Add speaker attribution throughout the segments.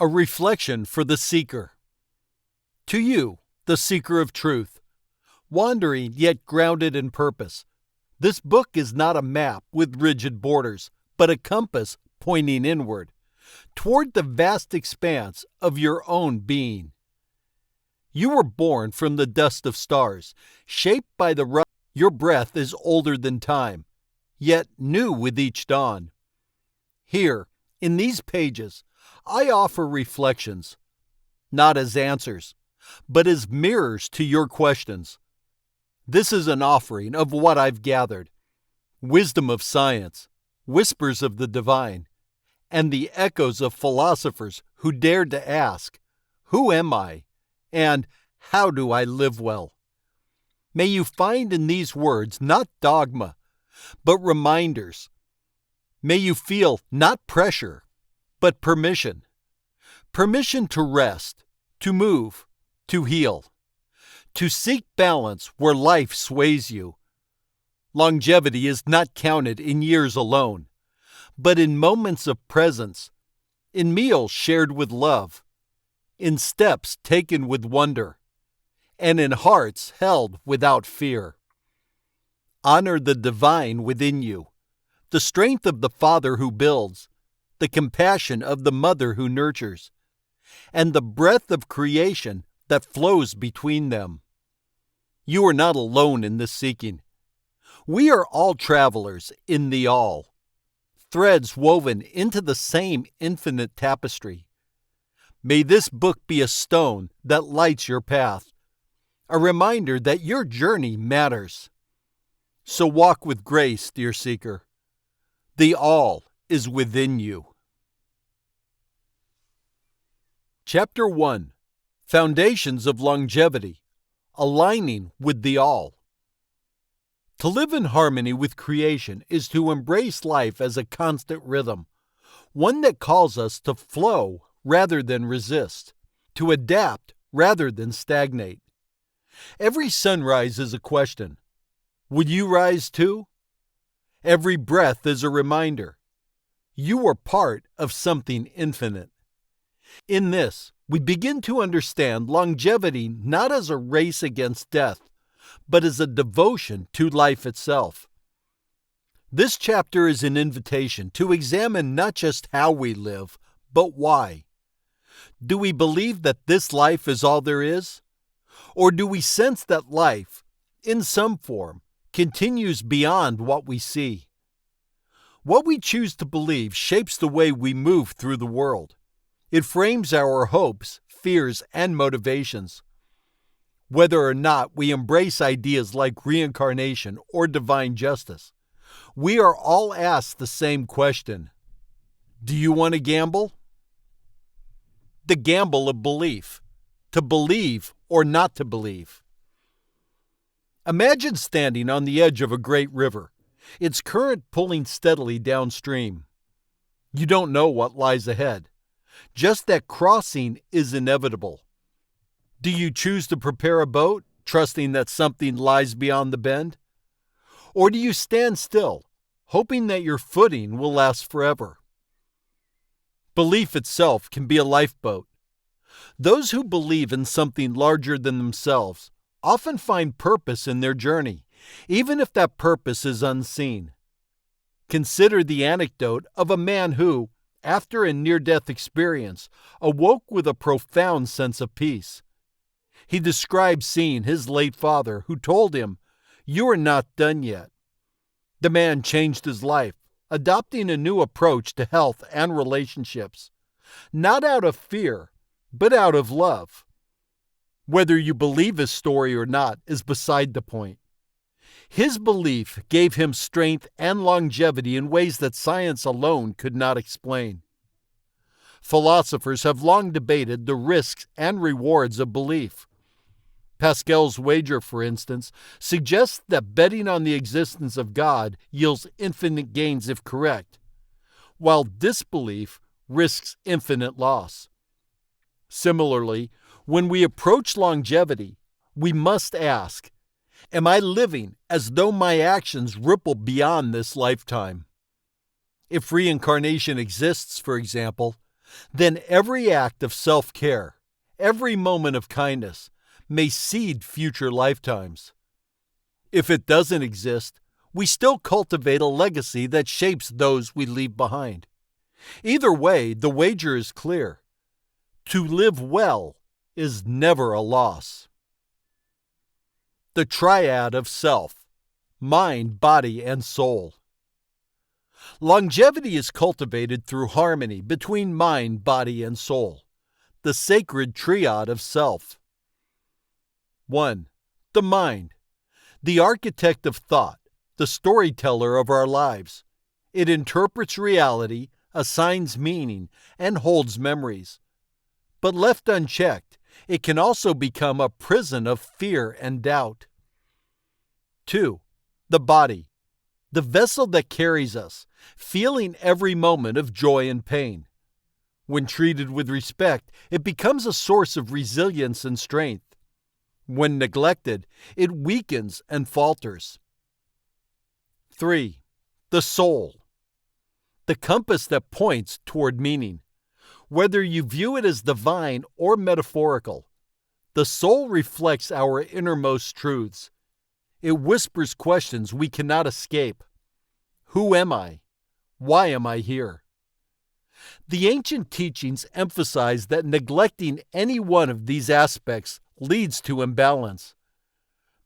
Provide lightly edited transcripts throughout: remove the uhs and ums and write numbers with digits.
Speaker 1: A reflection for the seeker. To you, the seeker of truth, wandering yet grounded in purpose, this book is not a map with rigid borders, but a compass pointing inward, toward the vast expanse of your own being. You were born from the dust of stars, shaped by the rust. Your breath is older than time, yet new with each dawn. Here, in these pages, I offer reflections, not as answers, but as mirrors to your questions. This is an offering of what I've gathered, wisdom of science, whispers of the divine, and the echoes of philosophers who dared to ask, who am I, and how do I live well? May you find in these words not dogma, but reminders. May you feel not pressure, but permission. Permission to rest, to move, to heal, to seek balance where life sways you. Longevity is not counted in years alone, but in moments of presence, in meals shared with love, in steps taken with wonder, and in hearts held without fear. Honor the divine within you, the strength of the Father who builds, the compassion of the Mother who nurtures, and the breath of creation that flows between them. You are not alone in this seeking. We are all travelers in the all, threads woven into the same infinite tapestry. May this book be a stone that lights your path, a reminder that your journey matters. So walk with grace, dear seeker. The all is within you. Chapter 1. Foundations of Longevity. Aligning with the all. To live in harmony with creation is to embrace life as a constant rhythm, one that calls us to flow rather than resist, to adapt rather than stagnate. Every sunrise is a question. Would you rise too? Every breath is a reminder. You are part of something infinite. In this, we begin to understand longevity not as a race against death, but as a devotion to life itself. This chapter is an invitation to examine not just how we live, but why. Do we believe that this life is all there is? Or do we sense that life, in some form, continues beyond what we see? What we choose to believe shapes the way we move through the world. It frames our hopes, fears, and motivations. Whether or not we embrace ideas like reincarnation or divine justice, we are all asked the same question. Do you want to gamble? The gamble of belief. To believe or not to believe. Imagine standing on the edge of a great river, its current pulling steadily downstream. You don't know what lies ahead, just that crossing is inevitable. Do you choose to prepare a boat, trusting that something lies beyond the bend? Or do you stand still, hoping that your footing will last forever? Belief itself can be a lifeboat. Those who believe in something larger than themselves often find purpose in their journey, even if that purpose is unseen. Consider the anecdote of a man who, after a near-death experience, awoke with a profound sense of peace. He described seeing his late father, who told him, "You are not done yet." The man changed his life, adopting a new approach to health and relationships, not out of fear, but out of love. Whether you believe his story or not is beside the point. His belief gave him strength and longevity in ways that science alone could not explain. Philosophers have long debated the risks and rewards of belief. Pascal's wager, for instance, suggests that betting on the existence of God yields infinite gains if correct, while disbelief risks infinite loss. Similarly, when we approach longevity, we must ask, am I living as though my actions ripple beyond this lifetime? If reincarnation exists, for example, then every act of self-care, every moment of kindness, may seed future lifetimes. If it doesn't exist, we still cultivate a legacy that shapes those we leave behind. Either way, the wager is clear. To live well is never a loss. The triad of self, mind, body, and soul. Longevity is cultivated through harmony between mind, body, and soul, the sacred triad of self. 1. The mind, the architect of thought, the storyteller of our lives. It interprets reality, assigns meaning, and holds memories. But left unchecked, it can also become a prison of fear and doubt. 2. The body, the vessel that carries us, feeling every moment of joy and pain. When treated with respect, it becomes a source of resilience and strength. When neglected, it weakens and falters. 3. The soul, the compass that points toward meaning. Whether you view it as divine or metaphorical, the soul reflects our innermost truths. It whispers questions we cannot escape. Who am I? Why am I here? The ancient teachings emphasize that neglecting any one of these aspects leads to imbalance.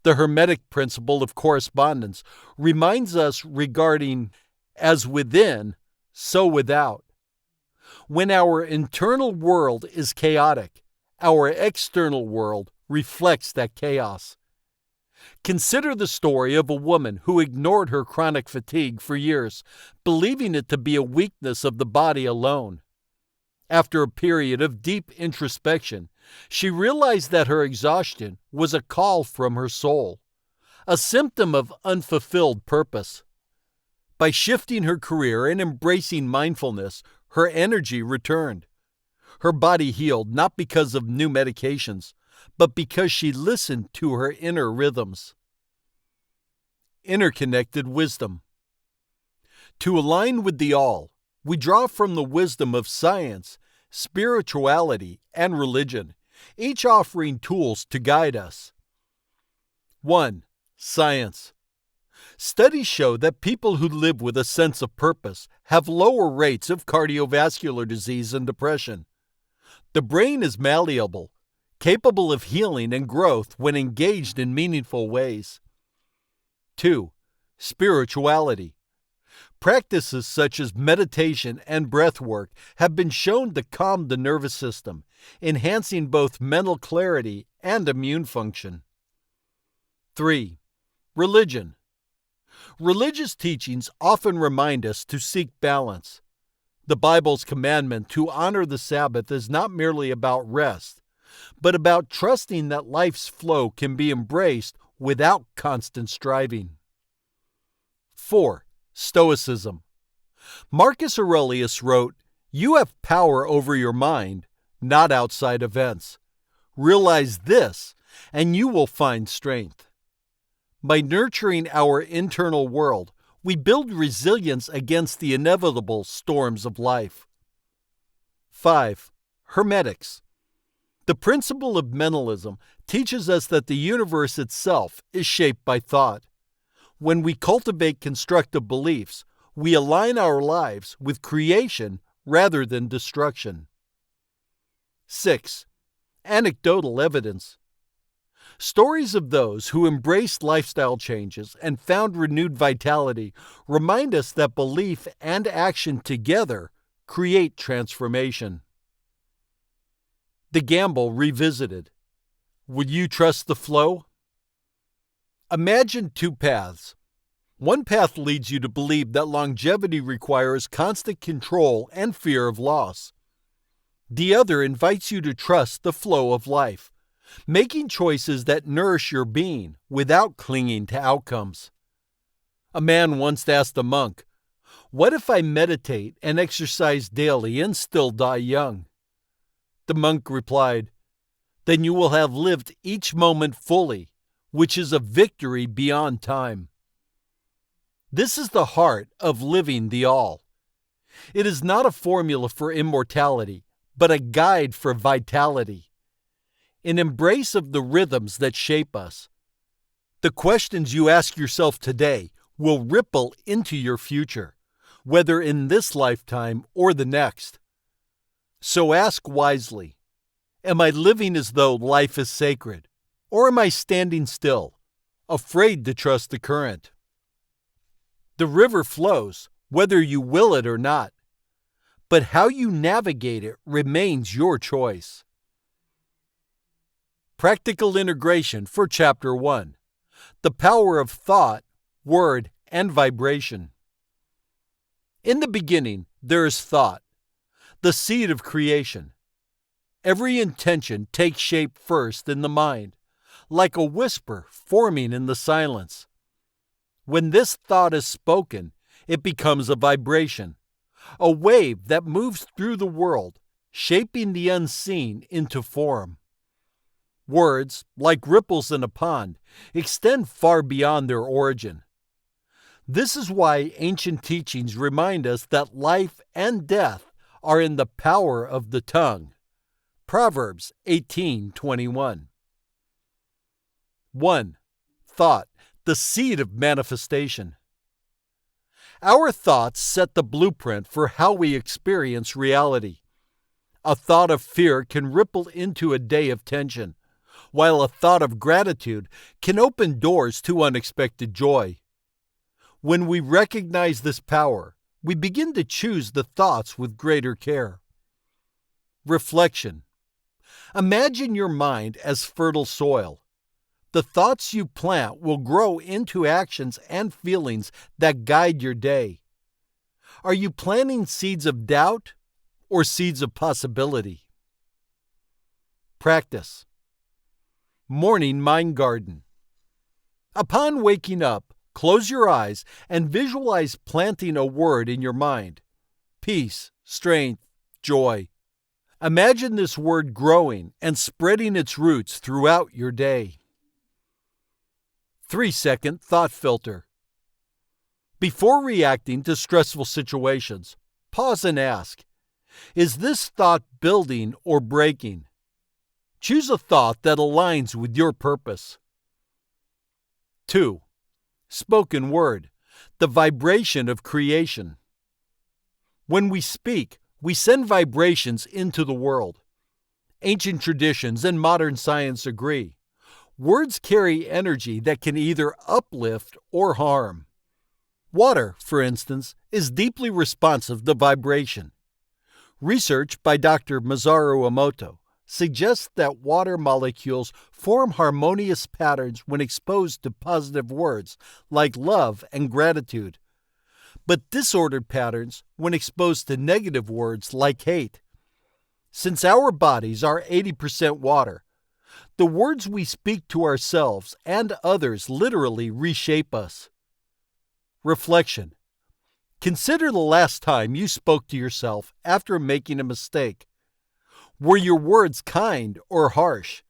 Speaker 1: The Hermetic principle of correspondence reminds us regarding as within, so without. When our internal world is chaotic, our external world reflects that chaos. Consider the story of a woman who ignored her chronic fatigue for years, believing it to be a weakness of the body alone. After a period of deep introspection, she realized that her exhaustion was a call from her soul, a symptom of unfulfilled purpose. By shifting her career and embracing mindfulness, her energy returned. Her body healed not because of new medications, but because she listened to her inner rhythms. Interconnected wisdom. To align with the all, we draw from the wisdom of science, spirituality, and religion, each offering tools to guide us. 1. Science. Studies show that people who live with a sense of purpose have lower rates of cardiovascular disease and depression. The brain is malleable, capable of healing and growth when engaged in meaningful ways. 2. Spirituality. Practices such as meditation and breath work have been shown to calm the nervous system, enhancing both mental clarity and immune function. 3. Religion. Religious teachings often remind us to seek balance. The Bible's commandment to honor the Sabbath is not merely about rest, but about trusting that life's flow can be embraced without constant striving. 4. Stoicism. Marcus Aurelius wrote, "You have power over your mind, not outside events. Realize this, and you will find strength." By nurturing our internal world, we build resilience against the inevitable storms of life. 5. Hermetics. The principle of mentalism teaches us that the universe itself is shaped by thought. When we cultivate constructive beliefs, we align our lives with creation rather than destruction. 6. Anecdotal evidence. Stories of those who embraced lifestyle changes and found renewed vitality remind us that belief and action together create transformation. The Gamble Revisited. Would you trust the flow? Imagine two paths. One path leads you to believe that longevity requires constant control and fear of loss. The other invites you to trust the flow of life, making choices that nourish your being without clinging to outcomes. A man once asked a monk, "What if I meditate and exercise daily and still die young?" The monk replied, "Then you will have lived each moment fully, which is a victory beyond time." This is the heart of living the all. It is not a formula for immortality, but a guide for vitality, an embrace of the rhythms that shape us. The questions you ask yourself today will ripple into your future, whether in this lifetime or the next. So ask wisely, am I living as though life is sacred, or am I standing still, afraid to trust the current? The river flows, whether you will it or not, but how you navigate it remains your choice. Practical integration for Chapter 1. The power of thought, word, and vibration. In the beginning, there is thought, the seed of creation. Every intention takes shape first in the mind, like a whisper forming in the silence. When this thought is spoken, it becomes a vibration, a wave that moves through the world, shaping the unseen into form. Words, like ripples in a pond, extend far beyond their origin. This is why ancient teachings remind us that life and death are in the power of the tongue. Proverbs 18:21. 1. Thought, the seed of manifestation. Our thoughts set the blueprint for how we experience reality. A thought of fear can ripple into a day of tension, while a thought of gratitude can open doors to unexpected joy. When we recognize this power, we begin to choose the thoughts with greater care. Reflection. Imagine your mind as fertile soil. The thoughts you plant will grow into actions and feelings that guide your day. Are you planting seeds of doubt or seeds of possibility? Practice. Morning Mind Garden. Upon waking up, close your eyes and visualize planting a word in your mind. Peace, strength, joy. Imagine this word growing and spreading its roots throughout your day. 3-second thought filter. Before reacting to stressful situations, pause and ask, is this thought building or breaking? Choose a thought that aligns with your purpose. 2. Spoken word, the vibration of creation. When we speak, we send vibrations into the world. Ancient traditions and modern science agree. Words carry energy that can either uplift or harm. Water, for instance, is deeply responsive to vibration. Research by Dr. Masaru Emoto suggests that water molecules form harmonious patterns when exposed to positive words like love and gratitude, but disordered patterns when exposed to negative words like hate. Since our bodies are 80% water, the words we speak to ourselves and others literally reshape us. Reflection. Consider the last time you spoke to yourself after making a mistake. Were your words kind or harsh?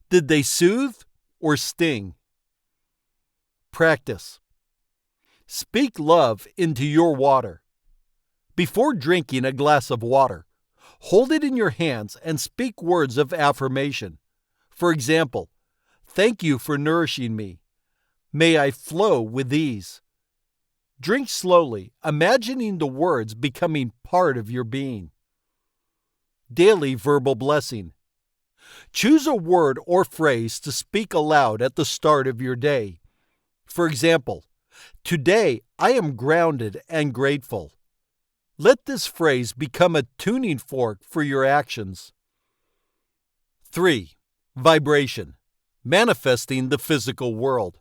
Speaker 1: Did they soothe or sting? Practice. Speak love into your water. Before drinking a glass of water, hold it in your hands and speak words of affirmation. For example, thank you for nourishing me. May I flow with ease. Drink slowly, imagining the words becoming part of your being. Daily verbal blessing. Choose a word or phrase to speak aloud at the start of your day. For example, today I am grounded and grateful. Let this phrase become a tuning fork for your actions. 3. Vibration. Manifesting the physical world.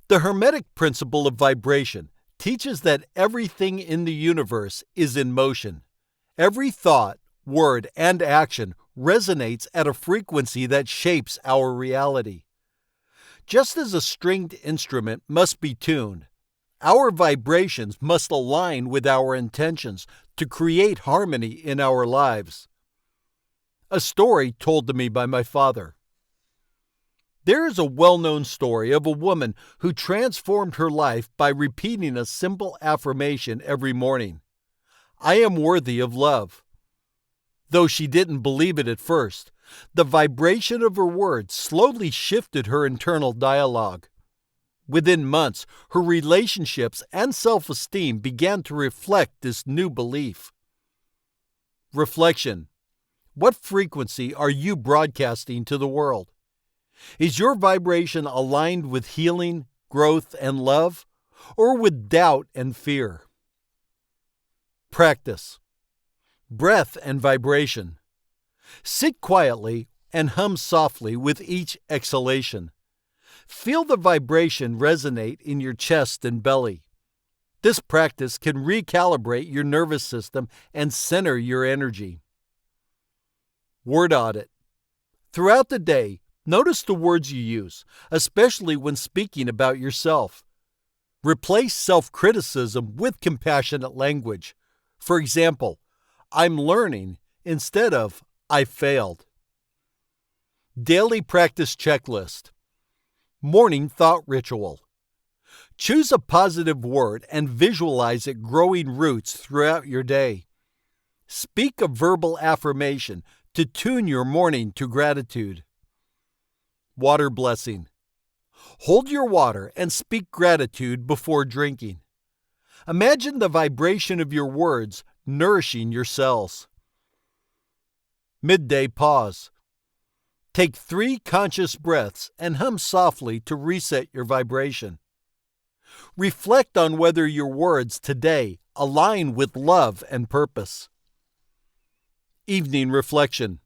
Speaker 1: The Hermetic principle of vibration teaches that everything in the universe is in motion. Every thought, word, and action resonates at a frequency that shapes our reality. Just as a stringed instrument must be tuned, our vibrations must align with our intentions to create harmony in our lives. A story told to me by my father. There is a well-known story of a woman who transformed her life by repeating a simple affirmation every morning. I am worthy of love. Though she didn't believe it at first, the vibration of her words slowly shifted her internal dialogue. Within months, her relationships and self-esteem began to reflect this new belief. Reflection. What frequency are you broadcasting to the world? Is your vibration aligned with healing, growth, and love, or with doubt and fear? Practice. Breath and vibration. Sit quietly and hum softly with each exhalation. Feel the vibration resonate in your chest and belly. This practice can recalibrate your nervous system and center your energy. Word audit. Throughout the day, notice the words you use, especially when speaking about yourself. Replace self-criticism with compassionate language. For example, I'm learning instead of I failed. Daily practice checklist. Morning thought ritual. Choose a positive word and visualize it growing roots throughout your day. Speak a verbal affirmation to tune your morning to gratitude. Water blessing. Hold your water and speak gratitude before drinking. Imagine the vibration of your words nourishing your cells. Midday pause. Take 3 conscious breaths and hum softly to reset your vibration. Reflect on whether your words today align with love and purpose. Evening reflection.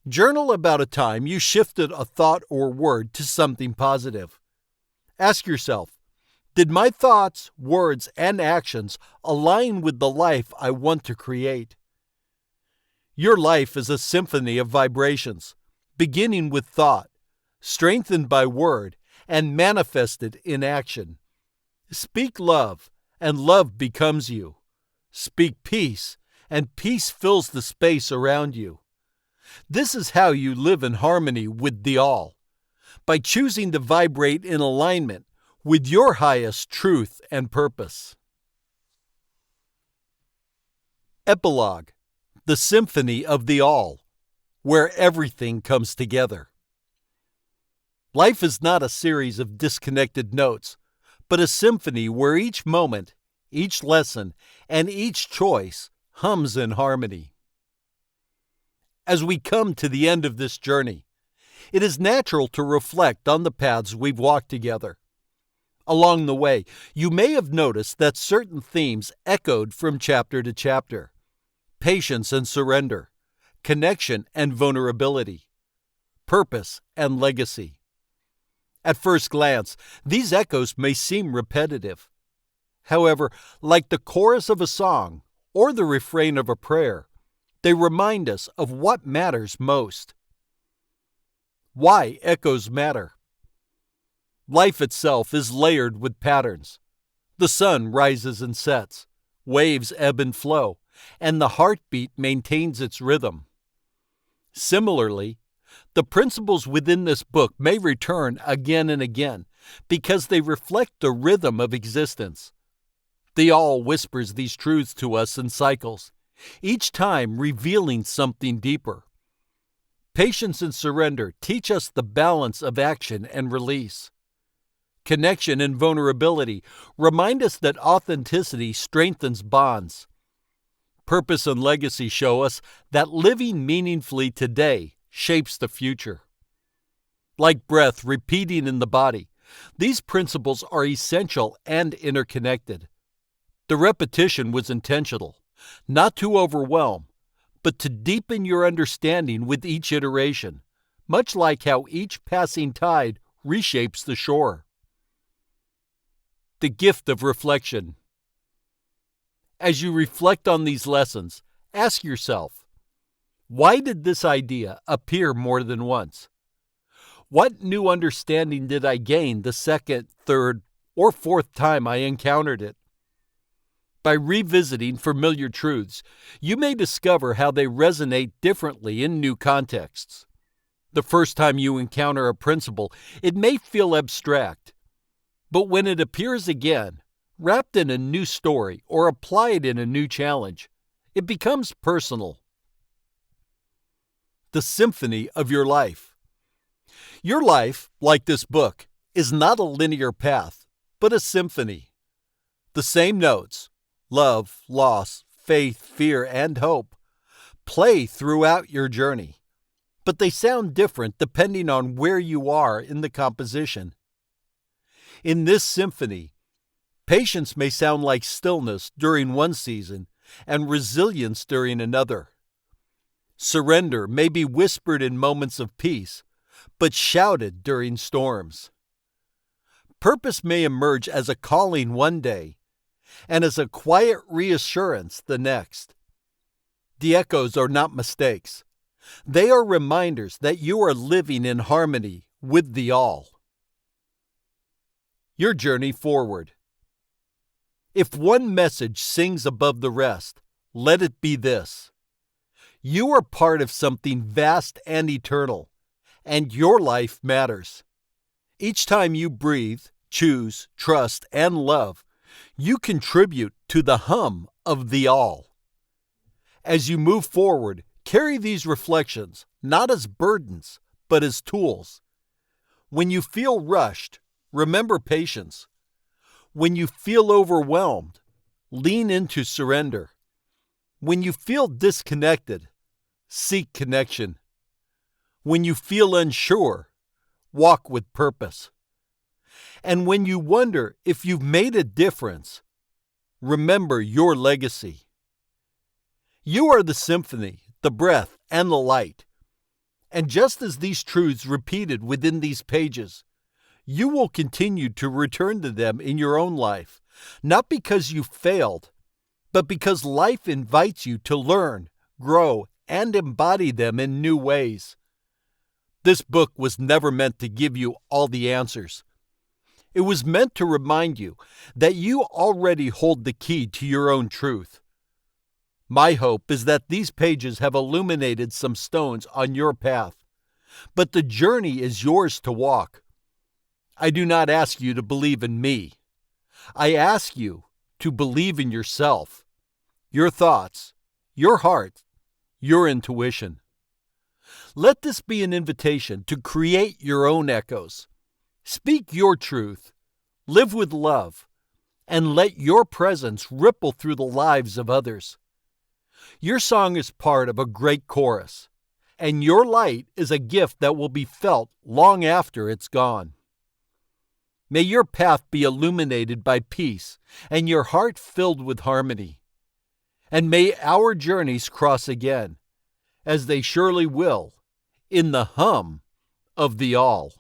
Speaker 1: Journal about a time you shifted a thought or word to something positive. Ask yourself, did my thoughts, words, and actions align with the life I want to create? Your life is a symphony of vibrations, beginning with thought, strengthened by word, and manifested in action. Speak love, and love becomes you. Speak peace, and peace fills the space around you. This is how you live in harmony with the all, by choosing to vibrate in alignment with your highest truth and purpose. Epilogue. The Symphony of the All, where everything comes together. Life is not a series of disconnected notes, but a symphony where each moment, each lesson, and each choice hums in harmony. As we come to the end of this journey, it is natural to reflect on the paths we've walked together. Along the way, you may have noticed that certain themes echoed from chapter to chapter. Patience and surrender, connection and vulnerability, purpose and legacy. At first glance, these echoes may seem repetitive. However, like the chorus of a song or the refrain of a prayer, they remind us of what matters most. Why echoes matter? Life itself is layered with patterns. The sun rises and sets, waves ebb and flow, and the heartbeat maintains its rhythm. Similarly, the principles within this book may return again and again because they reflect the rhythm of existence. The All whispers these truths to us in cycles, each time revealing something deeper. Patience and surrender teach us the balance of action and release. Connection and vulnerability remind us that authenticity strengthens bonds. Purpose and legacy show us that living meaningfully today shapes the future. Like breath repeating in the body, these principles are essential and interconnected. The repetition was intentional, not to overwhelm, but to deepen your understanding with each iteration, much like how each passing tide reshapes the shore. The gift of reflection. As you reflect on these lessons, ask yourself, why did this idea appear more than once? What new understanding did I gain the second, third, or fourth time I encountered it? By revisiting familiar truths, you may discover how they resonate differently in new contexts. The first time you encounter a principle, it may feel abstract. But when it appears again, wrapped in a new story or applied in a new challenge. It becomes personal. The symphony of your life. Your life, like this book, is not a linear path, but a symphony. The same notes, love, loss, faith, fear, and hope, play throughout your journey, but they sound different depending on where you are in the composition. In this symphony, patience may sound like stillness during one season and resilience during another. Surrender may be whispered in moments of peace, but shouted during storms. Purpose may emerge as a calling one day and as a quiet reassurance the next. The echoes are not mistakes. They are reminders that you are living in harmony with the all. Your journey forward. If one message sings above the rest, let it be this: you are part of something vast and eternal, and your life matters. Each time you breathe, choose, trust, and love, you contribute to the hum of the all. As you move forward, carry these reflections not as burdens, but as tools. When you feel rushed, remember patience. When you feel overwhelmed, lean into surrender. When you feel disconnected, seek connection. When you feel unsure, walk with purpose. And when you wonder if you've made a difference, remember your legacy. You are the symphony, the breath, and the light. And just as these truths repeated within these pages, you will continue to return to them in your own life, not because you failed, but because life invites you to learn, grow, and embody them in new ways. This book was never meant to give you all the answers. It was meant to remind you that you already hold the key to your own truth. My hope is that these pages have illuminated some stones on your path, but the journey is yours to walk. I do not ask you to believe in me. I ask you to believe in yourself, your thoughts, your heart, your intuition. Let this be an invitation to create your own echoes. Speak your truth, live with love, and let your presence ripple through the lives of others. Your song is part of a great chorus, and your light is a gift that will be felt long after it's gone. May your path be illuminated by peace and your heart filled with harmony. And may our journeys cross again, as they surely will, in the hum of the all.